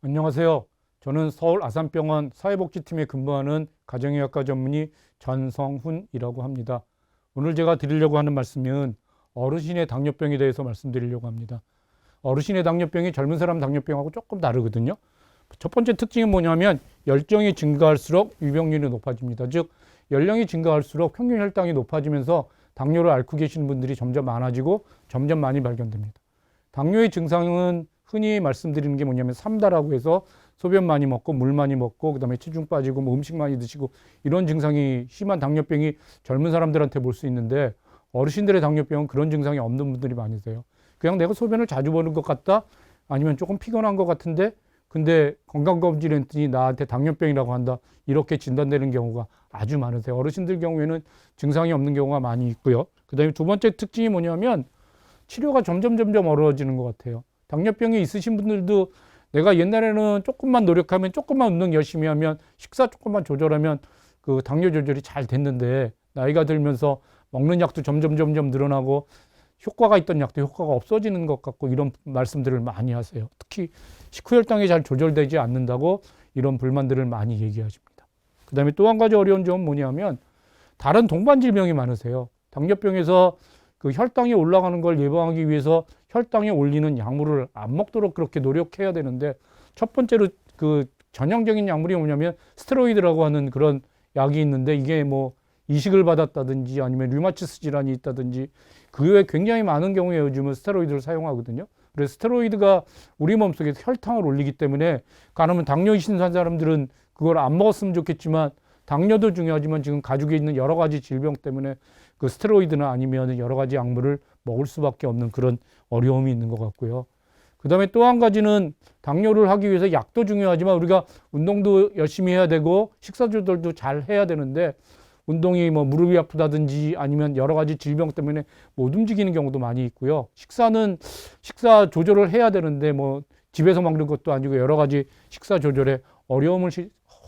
안녕하세요. 저는 서울 아산병원 사회복지팀에 근무하는 가정의학과 전문의 전성훈이라고 합니다. 오늘 제가 드리려고 하는 말씀은 어르신의 당뇨병에 대해서 말씀드리려고 합니다. 어르신의 당뇨병이 젊은 사람 당뇨병하고 조금 다르거든요. 첫 번째 특징은 뭐냐면 열정이 증가할수록 유병률이 높아집니다. 즉 연령이 증가할수록 평균 혈당이 높아지면서 당뇨를 앓고 계시는 분들이 점점 많아지고 점점 많이 발견됩니다. 당뇨의 증상은 흔히 말씀드리는 게 뭐냐면 삼다라고 해서 소변 많이 먹고 물 많이 먹고 그다음에 체중 빠지고 뭐 음식 많이 드시고 이런 증상이 심한 당뇨병이 젊은 사람들한테 볼 수 있는데 어르신들의 당뇨병은 그런 증상이 없는 분들이 많으세요. 그냥 내가 소변을 자주 보는 것 같다 아니면 조금 피곤한 것 같은데 근데 건강검진을 했더니 나한테 당뇨병이라고 한다 이렇게 진단되는 경우가 아주 많으세요. 어르신들 경우에는 증상이 없는 경우가 많이 있고요. 그다음에 두 번째 특징이 뭐냐면 치료가 점점 어려워지는 것 같아요. 당뇨병이 있으신 분들도 내가 옛날에는 조금만 노력하면 조금만 운동 열심히 하면 식사 조금만 조절하면 그 당뇨 조절이 잘 됐는데 나이가 들면서 먹는 약도 점점 늘어나고 효과가 있던 약도 효과가 없어지는 것 같고 이런 말씀들을 많이 하세요. 특히 식후혈당이 잘 조절되지 않는다고 이런 불만들을 많이 얘기하십니다. 그 다음에 또 한 가지 어려운 점은 뭐냐면 다른 동반 질병이 많으세요. 당뇨병에서 그 혈당이 올라가는 걸 예방하기 위해서 혈당이 올리는 약물을 안 먹도록 그렇게 노력해야 되는데 첫 번째로 그 전형적인 약물이 뭐냐면 스테로이드라고 하는 그런 약이 있는데 이게 뭐 이식을 받았다든지 아니면 류마티스 질환이 있다든지 그 외에 굉장히 많은 경우에 요즘은 스테로이드를 사용하거든요. 그래서 스테로이드가 우리 몸속에 혈당을 올리기 때문에 가능하면 당뇨 있는 사람들은 그걸 안 먹었으면 좋겠지만 당뇨도 중요하지만 지금 가족에 있는 여러 가지 질병 때문에 그 스테로이드나 아니면 여러 가지 약물을 먹을 수밖에 없는 그런 어려움이 있는 것 같고요. 그 다음에 또 한 가지는 당뇨를 하기 위해서 약도 중요하지만 우리가 운동도 열심히 해야 되고 식사 조절도 잘 해야 되는데 운동이 뭐 무릎이 아프다든지 아니면 여러 가지 질병 때문에 못 움직이는 경우도 많이 있고요. 식사는 식사 조절을 해야 되는데 뭐 집에서 먹는 것도 아니고 여러 가지 식사 조절에 어려움을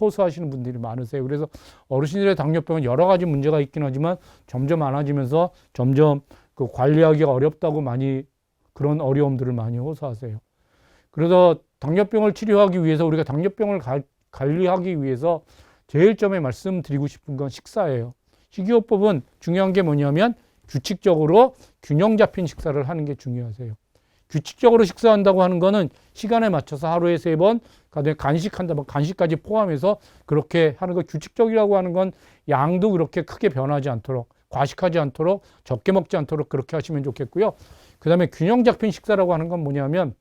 호소하시는 분들이 많으세요. 그래서 어르신들의 당뇨병은 여러 가지 문제가 있긴 하지만 점점 많아지면서 점점 그 관리하기가 어렵다고 많이 그런 어려움들을 많이 호소하세요. 그래서 당뇨병을 치료하기 위해서 우리가 당뇨병을 관리하기 위해서 제일 처음에 말씀드리고 싶은 건 식사예요. 식이요법은 중요한 게 뭐냐면 규칙적으로 균형 잡힌 식사를 하는 게 중요하세요. 규칙적으로 식사한다고 하는 거는 시간에 맞춰서 하루에 3번 간식한다, 간식까지 포함해서 그렇게 하는 거 규칙적이라고 하는 건 양도 그렇게 크게 변하지 않도록 과식하지 않도록 적게 먹지 않도록 그렇게 하시면 좋겠고요. 그 다음에 균형 잡힌 식사라고 하는 건 뭐냐면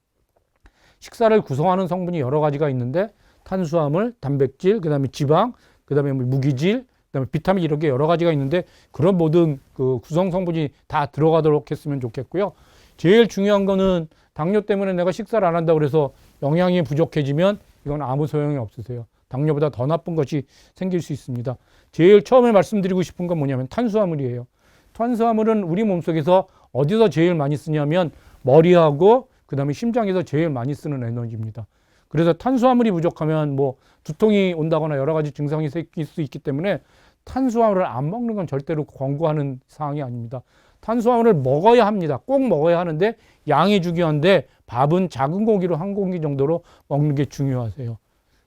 식사를 구성하는 성분이 여러 가지가 있는데 탄수화물, 단백질, 그 다음에 지방, 그 다음에 무기질, 그 다음에 비타민 이런 게 여러 가지가 있는데 그런 모든 그 구성 성분이 다 들어가도록 했으면 좋겠고요. 제일 중요한 거는 당뇨 때문에 내가 식사를 안 한다고 해서 영양이 부족해지면 이건 아무 소용이 없으세요. 당뇨보다 더 나쁜 것이 생길 수 있습니다. 제일 처음에 말씀드리고 싶은 건 뭐냐면 탄수화물이에요. 탄수화물은 우리 몸속에서 어디서 제일 많이 쓰냐면 머리하고 그 다음에 심장에서 제일 많이 쓰는 에너지입니다. 그래서 탄수화물이 부족하면 뭐 두통이 온다거나 여러 가지 증상이 생길 수 있기 때문에 탄수화물을 안 먹는 건 절대로 권고하는 사항이 아닙니다. 탄수화물을 먹어야 합니다. 꼭 먹어야 하는데 양이 중요한데 밥은 작은 고기로 한 공기 정도로 먹는 게 중요하세요.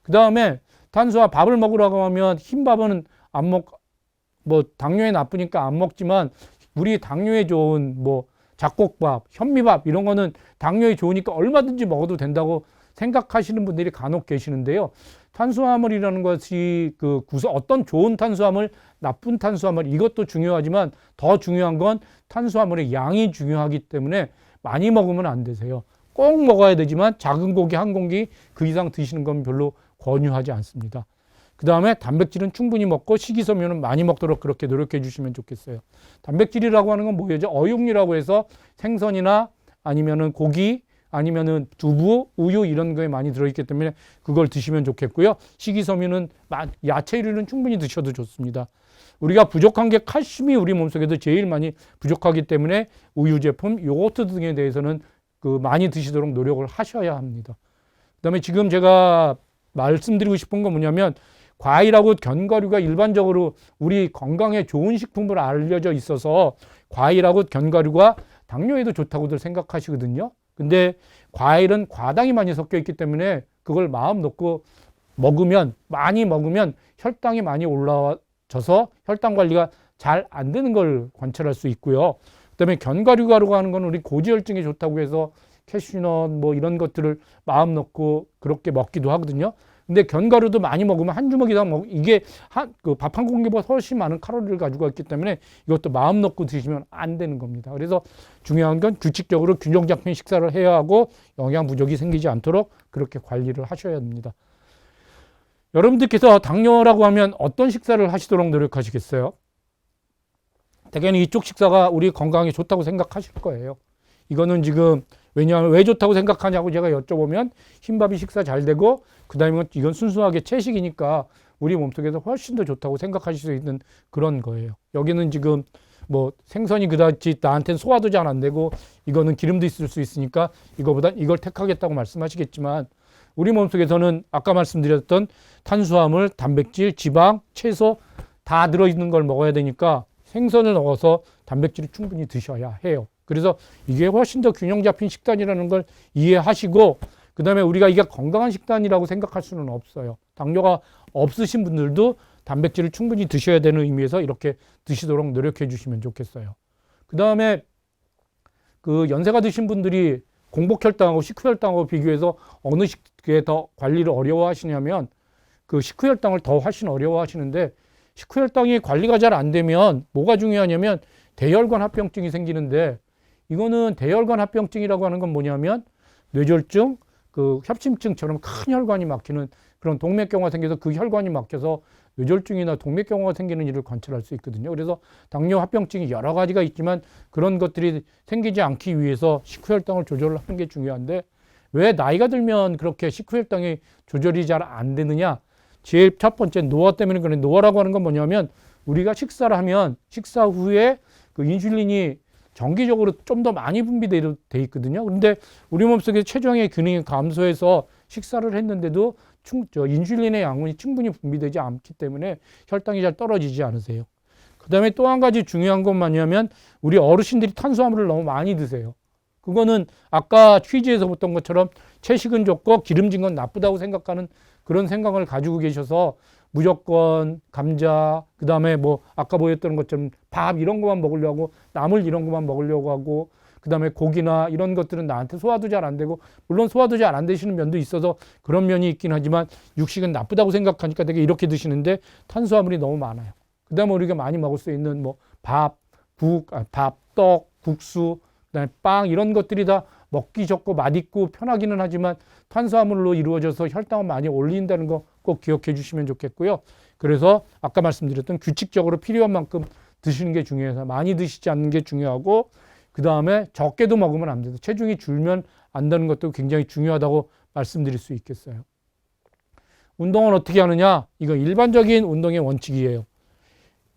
그 다음에 밥을 먹으라고 하면 흰밥은 안 뭐 당뇨에 나쁘니까 안 먹지만 우리 당뇨에 좋은 뭐 잡곡밥, 현미밥 이런 거는 당뇨에 좋으니까 얼마든지 먹어도 된다고 생각하시는 분들이 간혹 계시는데요. 탄수화물이라는 것이 어떤 좋은 탄수화물, 나쁜 탄수화물 이것도 중요하지만 더 중요한 건 탄수화물의 양이 중요하기 때문에 많이 먹으면 안 되세요. 꼭 먹어야 되지만 작은 고기 한 공기 그 이상 드시는 건 별로 권유하지 않습니다. 그 다음에 단백질은 충분히 먹고 식이섬유는 많이 먹도록 그렇게 노력해 주시면 좋겠어요. 단백질이라고 하는 건 뭐예요? 어육류라고 해서 생선이나 아니면은 고기 아니면은 두부, 우유 이런 거에 많이 들어있기 때문에 그걸 드시면 좋겠고요. 식이섬유는 야채류는 충분히 드셔도 좋습니다. 우리가 부족한 게 칼슘이 우리 몸속에도 제일 많이 부족하기 때문에 우유 제품, 요거트 등에 대해서는 많이 드시도록 노력을 하셔야 합니다. 그다음에 지금 제가 말씀드리고 싶은 건 뭐냐면 과일하고 견과류가 일반적으로 우리 건강에 좋은 식품으로 알려져 있어서 과일하고 견과류가 당뇨에도 좋다고들 생각하시거든요. 근데 과일은 과당이 많이 섞여 있기 때문에 그걸 마음 놓고 먹으면, 많이 먹으면 혈당이 많이 올라와져서 혈당 관리가 잘 안 되는 걸 관찰할 수 있고요. 그다음에 견과류가루가 하는 건 우리 고지혈증에 좋다고 해서 캐슈넛 뭐 이런 것들을 마음 놓고 그렇게 먹기도 하거든요. 근데 견과류도 많이 먹으면 한 주먹 이상 이게 그 밥 한 공기보다 훨씬 많은 칼로리를 가지고 있기 때문에 이것도 마음 놓고 드시면 안 되는 겁니다. 그래서 중요한 건 규칙적으로 균형 잡힌 식사를 해야 하고 영양 부족이 생기지 않도록 그렇게 관리를 하셔야 합니다. 여러분들께서 당뇨라고 하면 어떤 식사를 하시도록 노력하시겠어요? 대개는 이쪽 식사가 우리 건강에 좋다고 생각하실 거예요. 이거는 지금 왜냐하면 왜 좋다고 생각하냐고 제가 여쭤보면 흰밥이 식사 잘 되고 그다음에 이건 순수하게 채식이니까 우리 몸속에서 훨씬 더 좋다고 생각하실 수 있는 그런 거예요. 여기는 지금 뭐 생선이 그다지 나한테는 소화도 잘 안 되고 이거는 기름도 있을 수 있으니까 이거보단 이걸 택하겠다고 말씀하시겠지만 우리 몸속에서는 아까 말씀드렸던 탄수화물, 단백질, 지방, 채소 다 들어있는 걸 먹어야 되니까 생선을 넣어서 단백질을 충분히 드셔야 해요. 그래서 이게 훨씬 더 균형 잡힌 식단이라는 걸 이해하시고 그 다음에 우리가 이게 건강한 식단이라고 생각할 수는 없어요. 당뇨가 없으신 분들도 단백질을 충분히 드셔야 되는 의미에서 이렇게 드시도록 노력해 주시면 좋겠어요. 그 다음에 그 연세가 드신 분들이 공복혈당하고 식후혈당하고 비교해서 어느 식에 더 관리를 어려워하시냐면 그 식후혈당을 더 훨씬 어려워하시는데 식후혈당이 관리가 잘 안 되면 뭐가 중요하냐면 대혈관 합병증이 생기는데 이거는 대혈관 합병증이라고 하는 건 뭐냐면 뇌졸중, 그 협심증처럼 큰 혈관이 막히는 그런 동맥경화가 생겨서 그 혈관이 막혀서 뇌졸중이나 동맥경화가 생기는 일을 관찰할 수 있거든요. 그래서 당뇨 합병증이 여러 가지가 있지만 그런 것들이 생기지 않기 위해서 식후혈당을 조절하는 게 중요한데 왜 나이가 들면 그렇게 식후혈당이 조절이 잘 안 되느냐? 제일 첫 번째 노화 때문에 그래. 노화라고 하는 건 뭐냐면 우리가 식사를 하면 식사 후에 그 인슐린이 정기적으로 좀 더 많이 분비돼 있거든요. 그런데 우리 몸속에 췌장의 기능이 감소해서 식사를 했는데도 인슐린의 양이 충분히 분비되지 않기 때문에 혈당이 잘 떨어지지 않으세요. 그 다음에 또 한 가지 중요한 건 뭐냐면 우리 어르신들이 탄수화물을 너무 많이 드세요. 그거는 아까 퀴즈에서 봤던 것처럼 채식은 좋고 기름진 건 나쁘다고 생각하는 그런 생각을 가지고 계셔서 무조건 감자, 그 다음에 뭐 아까 보였던 것처럼 밥 이런 것만 먹으려고 하고 나물 이런 것만 먹으려고 하고 그 다음에 고기나 이런 것들은 나한테 소화도 잘 안 되고 물론 소화도 잘 안 되시는 면도 있어서 그런 면이 있긴 하지만 육식은 나쁘다고 생각하니까 되게 이렇게 드시는데 탄수화물이 너무 많아요. 그 다음에 우리가 많이 먹을 수 있는 뭐 밥, 떡, 국수, 그다음에 빵 이런 것들이 다 먹기 좋고 맛있고 편하기는 하지만 탄수화물로 이루어져서 혈당을 많이 올린다는 거 꼭 기억해 주시면 좋겠고요. 그래서 아까 말씀드렸던 규칙적으로 필요한 만큼 드시는 게 중요해서 많이 드시지 않는 게 중요하고 그 다음에 적게도 먹으면 안 돼요. 체중이 줄면 안 되는 것도 굉장히 중요하다고 말씀드릴 수 있겠어요. 운동은 어떻게 하느냐? 이건 일반적인 운동의 원칙이에요.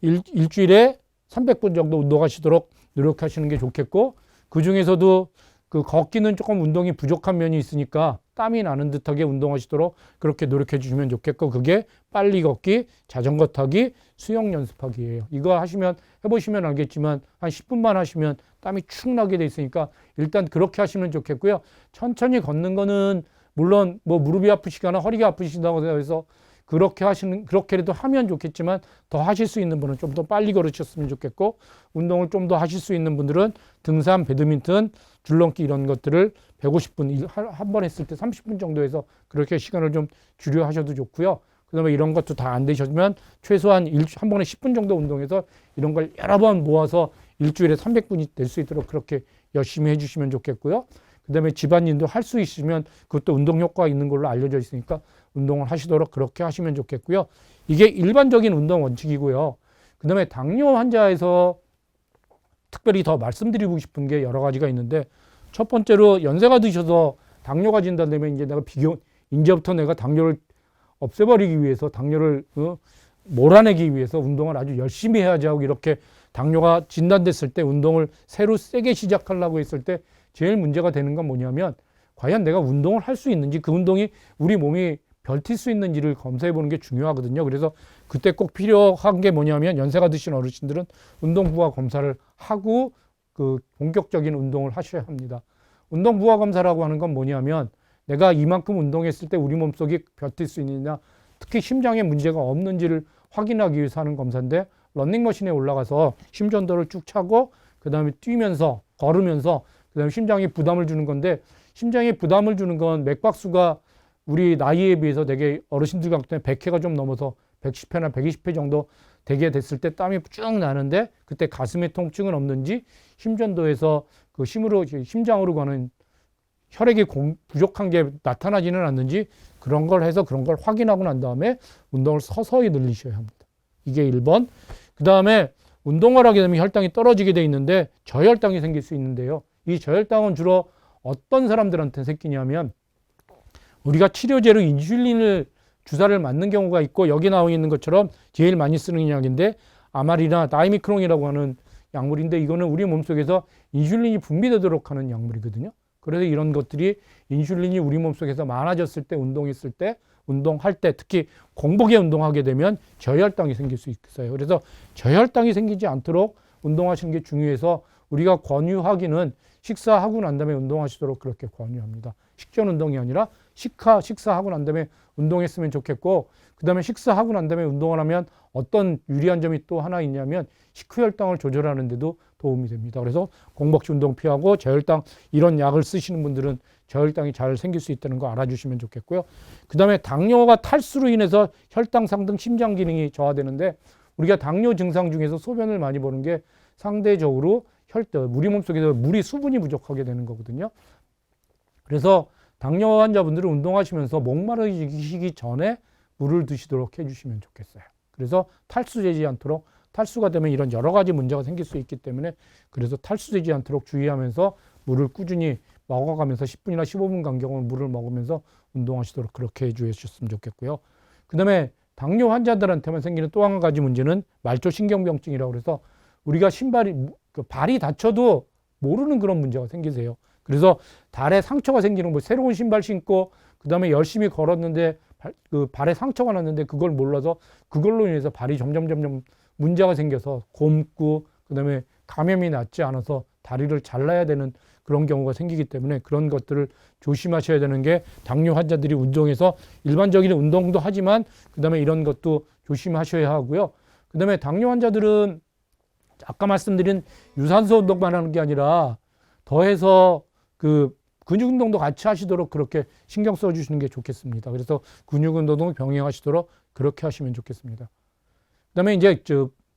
일주일에 300분 정도 운동하시도록 노력하시는 게 좋겠고 그 중에서도 그 걷기는 조금 운동이 부족한 면이 있으니까 땀이 나는 듯하게 운동하시도록 그렇게 노력해 주시면 좋겠고 그게 빨리 걷기, 자전거 타기, 수영 연습하기예요. 이거 하시면 해보시면 알겠지만 한 10분만 하시면 땀이 축 나게 돼 있으니까 일단 그렇게 하시면 좋겠고요. 천천히 걷는 거는 물론 뭐 무릎이 아프시거나 허리가 아프신다고 해서 그렇게라도 하면 좋겠지만 더 하실 수 있는 분은 좀 더 빨리 걸으셨으면 좋겠고 운동을 좀 더 하실 수 있는 분들은 등산, 배드민턴, 줄넘기 이런 것들을 150분 한 번 했을 때 30분 정도 해서 그렇게 시간을 좀 줄여 하셔도 좋고요. 그 다음에 이런 것도 다 안 되시면 최소한 한 번에 10분 정도 운동해서 이런 걸 여러 번 모아서 일주일에 300분이 될 수 있도록 그렇게 열심히 해주시면 좋겠고요. 그 다음에 집안일도 할 수 있으면 그것도 운동 효과가 있는 걸로 알려져 있으니까 운동을 하시도록 그렇게 하시면 좋겠고요. 이게 일반적인 운동 원칙이고요. 그 다음에 당뇨 환자에서 특별히 더 말씀드리고 싶은 게 여러 가지가 있는데 첫 번째로 연세가 드셔서 당뇨가 진단되면 이제부터 내가 당뇨를 없애버리기 위해서 당뇨를 몰아내기 위해서 운동을 아주 열심히 해야지 하고 이렇게 당뇨가 진단됐을 때 운동을 새로 세게 시작하려고 했을 때 제일 문제가 되는 건 뭐냐면 과연 내가 운동을 할 수 있는지 그 운동이 우리 몸이 버틸 수 있는지를 검사해 보는 게 중요하거든요. 그래서 그때 꼭 필요한 게 뭐냐면 연세가 드신 어르신들은 운동부하 검사를 하고 그 본격적인 운동을 하셔야 합니다. 운동 부하 검사라고 하는 건 뭐냐면 내가 이만큼 운동했을 때 우리 몸속이 버틸 수 있느냐, 특히 심장에 문제가 없는지를 확인하기 위해서 하는 검사인데, 러닝머신에 올라가서 심전도를 쭉 차고 그 다음에 뛰면서 걸으면서 그 다음에 심장에 부담을 주는 건데, 심장에 부담을 주는 건 맥박수가 우리 나이에 비해서 되게 어르신들 같은 경우에 100회가 좀 넘어서 110회나 120회 정도 되게 됐을 때 땀이 쭉 나는데, 그때 가슴에 통증은 없는지, 심전도에서 그 심으로 심장으로 가는 혈액이 부족한 게 나타나지는 않는지, 그런 걸 해서 그런 걸 확인하고 난 다음에 운동을 서서히 늘리셔야 합니다. 이게 1번. 그 다음에 운동을 하게 되면 혈당이 떨어지게 돼 있는데 저혈당이 생길 수 있는데요. 이 저혈당은 주로 어떤 사람들한테 생기냐면, 우리가 치료제로 인슐린을 주사를 맞는 경우가 있고, 여기 나와 있는 것처럼 제일 많이 쓰는 약인데 아마리나 다이미크론이라고 하는 약물인데, 이거는 우리 몸속에서 인슐린이 분비되도록 하는 약물이거든요. 그래서 이런 것들이 인슐린이 우리 몸속에서 많아졌을 때, 운동했을 때, 운동할 때, 특히 공복에 운동하게 되면 저혈당이 생길 수 있어요. 그래서 저혈당이 생기지 않도록 운동하시는 게 중요해서 우리가 권유하기는 식사하고 난 다음에 운동하시도록 그렇게 권유합니다. 식전 운동이 아니라 식사하고 난 다음에 운동했으면 좋겠고, 그 다음에 식사하고 난 다음에 운동을 하면 어떤 유리한 점이 또 하나 있냐면 식후혈당을 조절하는 데도 도움이 됩니다. 그래서 공복시 운동 피하고 저혈당 이런 약을 쓰시는 분들은 저혈당이 잘 생길 수 있다는 거 알아주시면 좋겠고요. 그 다음에 당뇨가 탈수로 인해서 혈당 상등, 심장 기능이 저하되는데, 우리가 당뇨 증상 중에서 소변을 많이 보는 게 상대적으로 우리 몸속에서 물이 수분이 부족하게 되는 거거든요. 그래서 당뇨 환자분들은 운동하시면서 목마르시기 전에 물을 드시도록 해주시면 좋겠어요. 그래서 탈수되지 않도록, 탈수가 되면 이런 여러 가지 문제가 생길 수 있기 때문에, 그래서 탈수되지 않도록 주의하면서 물을 꾸준히 먹어가면서 10분이나 15분 간격으로 물을 먹으면서 운동하시도록 그렇게 해주셨으면 좋겠고요. 그 다음에 당뇨 환자들한테만 생기는 또 한 가지 문제는 말초신경병증이라고 해서, 우리가 발이 다쳐도 모르는 그런 문제가 생기세요. 그래서 발에 상처가 생기는, 새로운 신발 신고 그 다음에 열심히 걸었는데 발에 상처가 났는데 그걸 몰라서 그걸로 인해서 발이 점점 문제가 생겨서 곪고, 그 다음에 감염이 낫지 않아서 다리를 잘라야 되는 그런 경우가 생기기 때문에, 그런 것들을 조심하셔야 되는 게, 당뇨 환자들이 운동에서 일반적인 운동도 하지만 그 다음에 이런 것도 조심하셔야 하고요. 그 다음에 당뇨 환자들은 아까 말씀드린 유산소 운동만 하는 게 아니라 더해서 그 근육 운동도 같이 하시도록 그렇게 신경 써 주시는 게 좋겠습니다. 그래서 근육 운동도 병행하시도록 그렇게 하시면 좋겠습니다. 그다음에 이제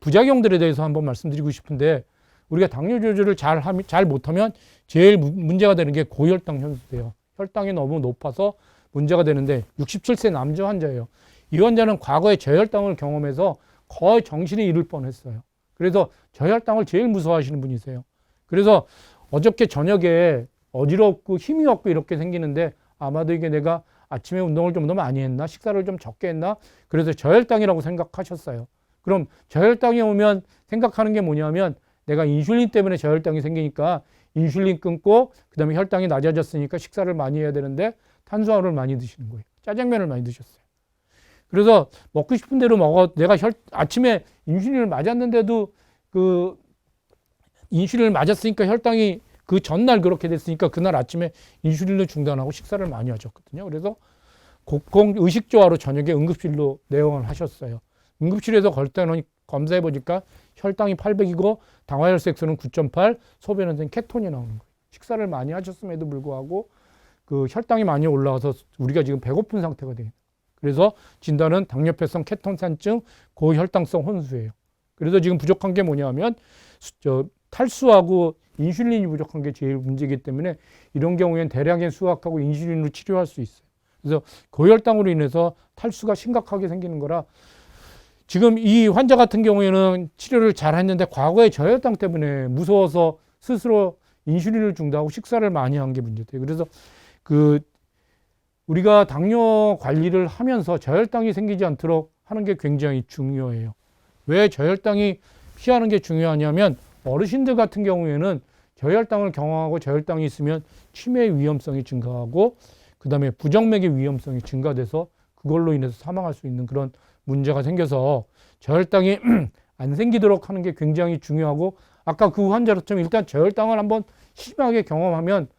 부작용들에 대해서 한번 말씀드리고 싶은데, 우리가 당뇨 조절을 잘 못하면 제일 문제가 되는 게 고혈당 현수예요. 혈당이 너무 높아서 문제가 되는데, 67세 남자 환자예요. 이 환자는 과거에 저혈당을 경험해서 거의 정신이 잃을 뻔했어요. 그래서 저혈당을 제일 무서워하시는 분이세요. 그래서 어저께 저녁에 어지럽고 힘이 없고 이렇게 생기는데, 아마도 이게 내가 아침에 운동을 좀 더 많이 했나, 식사를 좀 적게 했나, 그래서 저혈당이라고 생각하셨어요. 그럼 저혈당이 오면 생각하는 게 뭐냐면, 내가 인슐린 때문에 저혈당이 생기니까 인슐린 끊고 그 다음에 혈당이 낮아졌으니까 식사를 많이 해야 되는데 탄수화물을 많이 드시는 거예요. 짜장면을 많이 드셨어요. 그래서 먹고 싶은 대로 내가 아침에 인슐린을 맞았는데도 그 인슐린을 맞았으니까 혈당이 그 전날 그렇게 됐으니까 그날 아침에 인슐린을 중단하고 식사를 많이 하셨거든요. 그래서 의식조화로 저녁에 응급실로 내원을 하셨어요. 응급실에서 검사해 보니까 혈당이 800이고 당화혈색소는 9.8, 소변에서는 케톤이 나오는 거예요. 식사를 많이 하셨음에도 불구하고 그 혈당이 많이 올라와서 우리가 지금 배고픈 상태가 돼요. 그래서 진단은 당뇨폐성 케톤산증 고혈당성 혼수예요. 그래서 지금 부족한 게 뭐냐면 탈수하고 인슐린이 부족한 게 제일 문제이기 때문에, 이런 경우에는 대량의 수학하고 인슐린으로 치료할 수 있어요. 그래서 고혈당으로 인해서 탈수가 심각하게 생기는 거라, 지금 이 환자 같은 경우에는 치료를 잘 했는데 과거에 저혈당 때문에 무서워서 스스로 인슐린을 중단하고 식사를 많이 한 게 문제돼요. 그래서 우리가 당뇨 관리를 하면서 저혈당이 생기지 않도록 하는 게 굉장히 중요해요. 왜 저혈당이 피하는 게 중요하냐면, 어르신들 같은 경우에는 저혈당을 경험하고 저혈당이 있으면 치매 위험성이 증가하고, 그 다음에 부정맥의 위험성이 증가돼서 그걸로 인해서 사망할 수 있는 그런 문제가 생겨서, 저혈당이 안 생기도록 하는 게 굉장히 중요하고, 아까 그 환자처럼 일단 저혈당을 한번 심하게 경험하면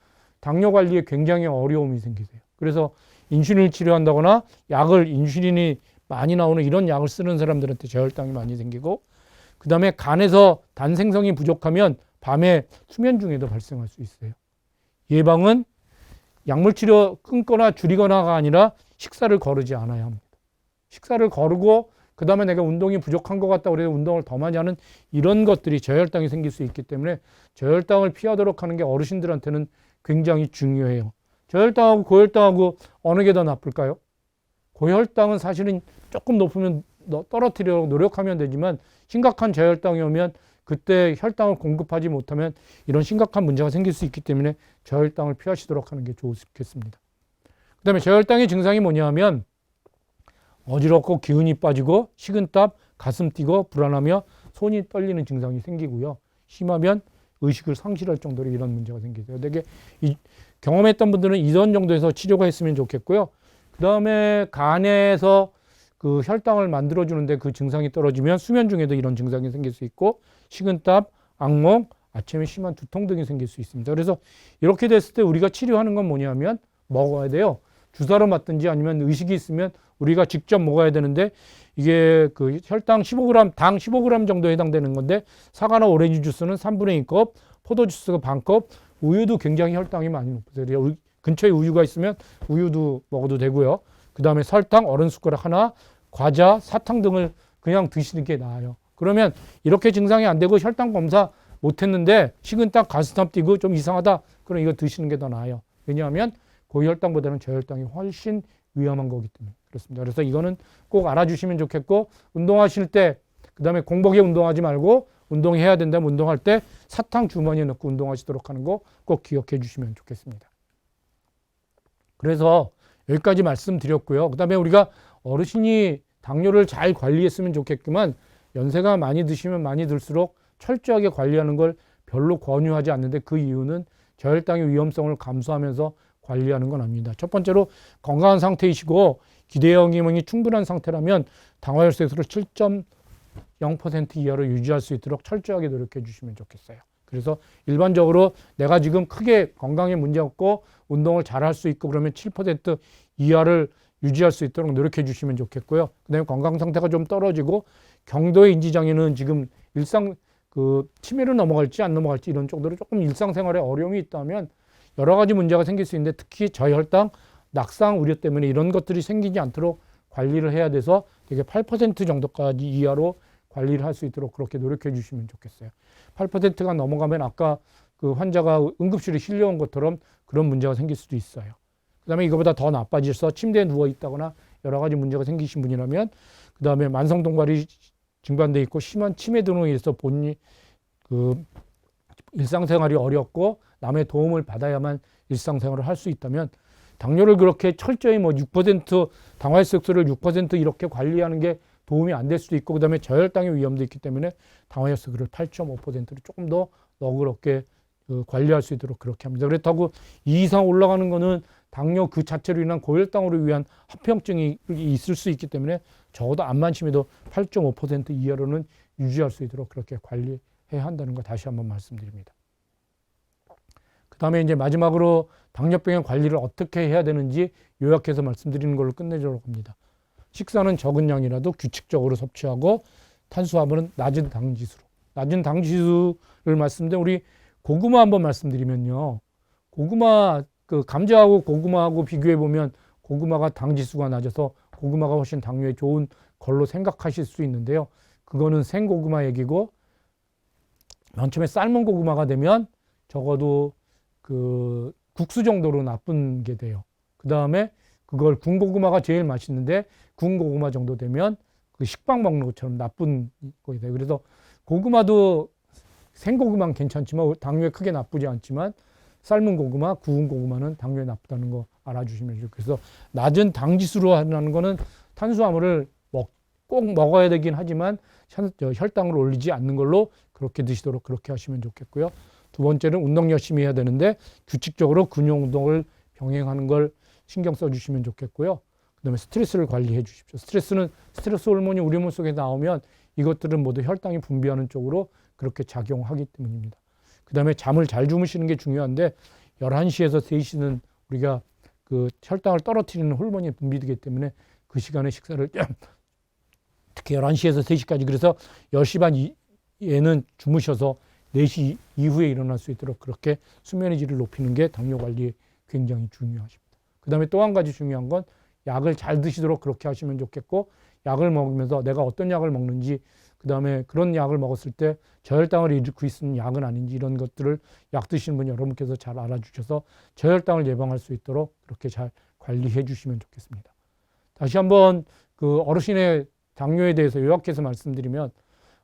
당뇨 관리에 굉장히 어려움이 생기세요. 그래서 인슐린을 치료한다거나 인슐린이 많이 나오는 이런 약을 쓰는 사람들한테 저혈당이 많이 생기고, 그 다음에 간에서 단 생성이 부족하면 밤에 수면 중에도 발생할 수 있어요. 예방은 약물 치료 끊거나 줄이거나가 아니라 식사를 거르지 않아야 합니다. 식사를 거르고 그 다음에 내가 운동이 부족한 것 같다 그래서 운동을 더 많이 하는 이런 것들이 저혈당이 생길 수 있기 때문에 저혈당을 피하도록 하는 게 어르신들한테는 굉장히 중요해요. 저혈당하고 고혈당하고 어느 게 더 나쁠까요? 고혈당은 사실은 조금 높으면 떨어뜨리려고 노력하면 되지만 심각한 저혈당이 오면 그때 혈당을 공급하지 못하면 이런 심각한 문제가 생길 수 있기 때문에 저혈당을 피하시도록 하는 게 좋겠습니다. 그 다음에 저혈당의 증상이 뭐냐 하면 어지럽고 기운이 빠지고 식은땀, 가슴 뛰고 불안하며 손이 떨리는 증상이 생기고요. 심하면 의식을 상실할 정도로 이런 문제가 생기세요. 되게 경험했던 분들은 이런 정도에서 치료가 했으면 좋겠고요. 그 다음에 간에서 그 혈당을 만들어주는데 그 증상이 떨어지면 수면 중에도 이런 증상이 생길 수 있고 식은땀, 악몽, 아침에 심한 두통 등이 생길 수 있습니다. 그래서 이렇게 됐을 때 우리가 치료하는 건 뭐냐면 먹어야 돼요. 주사로 맞든지 아니면 의식이 있으면 우리가 직접 먹어야 되는데 이게 그 혈당 15g, 당 15g 정도에 해당되는 건데 사과나 오렌지 주스는 3분의 2컵, 포도 주스가 반컵, 우유도 굉장히 혈당이 많이 높으세요. 근처에 우유가 있으면 우유도 먹어도 되고요. 그 다음에 설탕, 얼음 숟가락 하나, 과자, 사탕 등을 그냥 드시는 게 나아요. 그러면 이렇게 증상이 안 되고 혈당 검사 못했는데 식은땀, 가슴땀 뛰고 좀 이상하다. 그럼 이거 드시는 게 더 나아요. 왜냐하면 고혈당보다는 저혈당이 훨씬 위험한 거기 때문에 그렇습니다. 그래서 이거는 꼭 알아주시면 좋겠고 운동하실 때 그다음에 공복에 운동하지 말고 운동해야 된다면 운동할 때 사탕 주머니에 넣고 운동하시도록 하는 거 꼭 기억해 주시면 좋겠습니다. 그래서 여기까지 말씀드렸고요. 그다음에 우리가 어르신이 당뇨를 잘 관리했으면 좋겠지만 연세가 많이 드시면 많이 들수록 철저하게 관리하는 걸 별로 권유하지 않는데 그 이유는 저혈당의 위험성을 감수하면서 관리하는 건 아닙니다. 첫 번째로 건강한 상태이시고 기대형 기능이 충분한 상태라면 당화혈색소를 7.0% 이하로 유지할 수 있도록 철저하게 노력해 주시면 좋겠어요. 그래서 일반적으로 내가 지금 크게 건강에 문제 없고 운동을 잘 할 수 있고 그러면 7% 이하를 유지할 수 있도록 노력해 주시면 좋겠고요. 그다음에 건강 상태가 좀 떨어지고 경도의 인지장애는 지금 치매로 넘어갈지 안 넘어갈지 이런 정도로 조금 일상생활에 어려움이 있다면 여러 가지 문제가 생길 수 있는데 특히 저혈당, 낙상 우려 때문에 이런 것들이 생기지 않도록 관리를 해야 돼서 되게 8% 정도까지 이하로 관리를 할 수 있도록 그렇게 노력해 주시면 좋겠어요. 8%가 넘어가면 아까 그 환자가 응급실에 실려온 것처럼 그런 문제가 생길 수도 있어요. 그 다음에 이거보다 더 나빠져서 침대에 누워 있다거나 여러 가지 문제가 생기신 분이라면 그 다음에 만성동발이 증반돼 있고 심한 치매 등으로 인해서 본인이 일상생활이 어렵고 남의 도움을 받아야만 일상생활을 할 수 있다면 당뇨를 그렇게 철저히 6% 당화혈색소를 6% 이렇게 관리하는 게 도움이 안 될 수도 있고 그다음에 저혈당의 위험도 있기 때문에 당화혈색소를 8.5%로 조금 더 너그럽게 관리할 수 있도록 그렇게 합니다. 그렇다고 2 이상 올라가는 거는 당뇨 그 자체로 인한 고혈당으로 위한 합병증이 있을 수 있기 때문에 적어도 암만 심해도 8.5% 이하로는 유지할 수 있도록 그렇게 관리해야 한다는 거 다시 한번 말씀드립니다. 그 다음에 이제 마지막으로 당뇨병의 관리를 어떻게 해야 되는지 요약해서 말씀드리는 걸로 끝내도록 합니다. 식사는 적은 양이라도 규칙적으로 섭취하고 탄수화물은 낮은 당지수로. 낮은 당지수를 말씀드린 우리 고구마 한번 말씀드리면요. 고구마 감자하고 고구마하고 비교해 보면 고구마가 당지수가 낮아서 고구마가 훨씬 당뇨에 좋은 걸로 생각하실 수 있는데요. 그거는 생고구마 얘기고 맨 처음에 삶은 고구마가 되면 적어도 국수 정도로 나쁜 게 돼요. 그 다음에 그걸 구운 고구마가 제일 맛있는데 구운 고구마 정도 되면 그 식빵 먹는 것처럼 나쁜 거게 돼요. 그래서 고구마도 생고구마는 괜찮지만 당뇨에 크게 나쁘지 않지만 삶은 고구마, 구운 고구마는 당뇨에 나쁘다는 거 알아주시면 좋겠어요. 그래서 낮은 당지수로 하는 거는 탄수화물을 꼭 먹어야 되긴 하지만 혈당을 올리지 않는 걸로 그렇게 드시도록 그렇게 하시면 좋겠고요. 두 번째는 운동 열심히 해야 되는데 규칙적으로 근육 운동을 병행하는 걸 신경 써주시면 좋겠고요. 그다음에 스트레스를 관리해 주십시오. 스트레스는 스트레스 호르몬이 우리 몸속에 나오면 이것들은 모두 혈당이 분비하는 쪽으로 그렇게 작용하기 때문입니다. 그다음에 잠을 잘 주무시는 게 중요한데 11시에서 3시는 우리가 그 혈당을 떨어뜨리는 호르몬이 분비되기 때문에 그 시간에 식사를 특히 11시에서 3시까지 그래서 10시 반 에는 주무셔서 4시 이후에 일어날 수 있도록 그렇게 수면의 질을 높이는 게 당뇨 관리에 굉장히 중요하십니다. 그 다음에 또 한 가지 중요한 건 약을 잘 드시도록 그렇게 하시면 좋겠고 약을 먹으면서 내가 어떤 약을 먹는지 그 다음에 그런 약을 먹었을 때 저혈당을 일으키고 있는 약은 아닌지 이런 것들을 약 드시는 분 여러분께서 잘 알아주셔서 저혈당을 예방할 수 있도록 그렇게 잘 관리해 주시면 좋겠습니다. 다시 한번 그 어르신의 당뇨에 대해서 요약해서 말씀드리면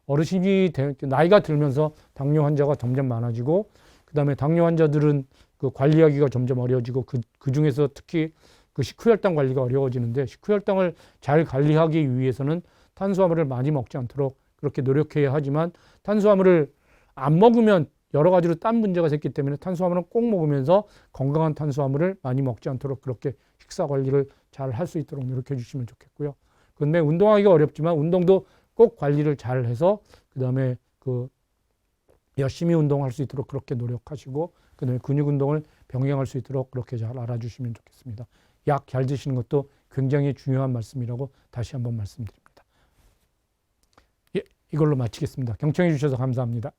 어르신이 나이가 들면서 당뇨 환자가 점점 많아지고 그 다음에 당뇨 환자들은 그 관리하기가 점점 어려워지고 그 중에서 특히 그 식후혈당 관리가 어려워지는데 식후혈당을 잘 관리하기 위해서는 탄수화물을 많이 먹지 않도록 그렇게 노력해야 하지만 탄수화물을 안 먹으면 여러 가지로 딴 문제가 생기기 때문에 탄수화물은 꼭 먹으면서 건강한 탄수화물을 많이 먹지 않도록 그렇게 식사 관리를 잘 할 수 있도록 노력해 주시면 좋겠고요. 그런데 운동하기가 어렵지만 운동도 꼭 관리를 잘 해서 그다음에 그 열심히 운동할 수 있도록 그렇게 노력하시고 그다음에 근육 운동을 병행할 수 있도록 그렇게 잘 알아주시면 좋겠습니다. 약 잘 드시는 것도 굉장히 중요한 말씀이라고 다시 한번 말씀드립니다. 예, 이걸로 마치겠습니다. 경청해 주셔서 감사합니다.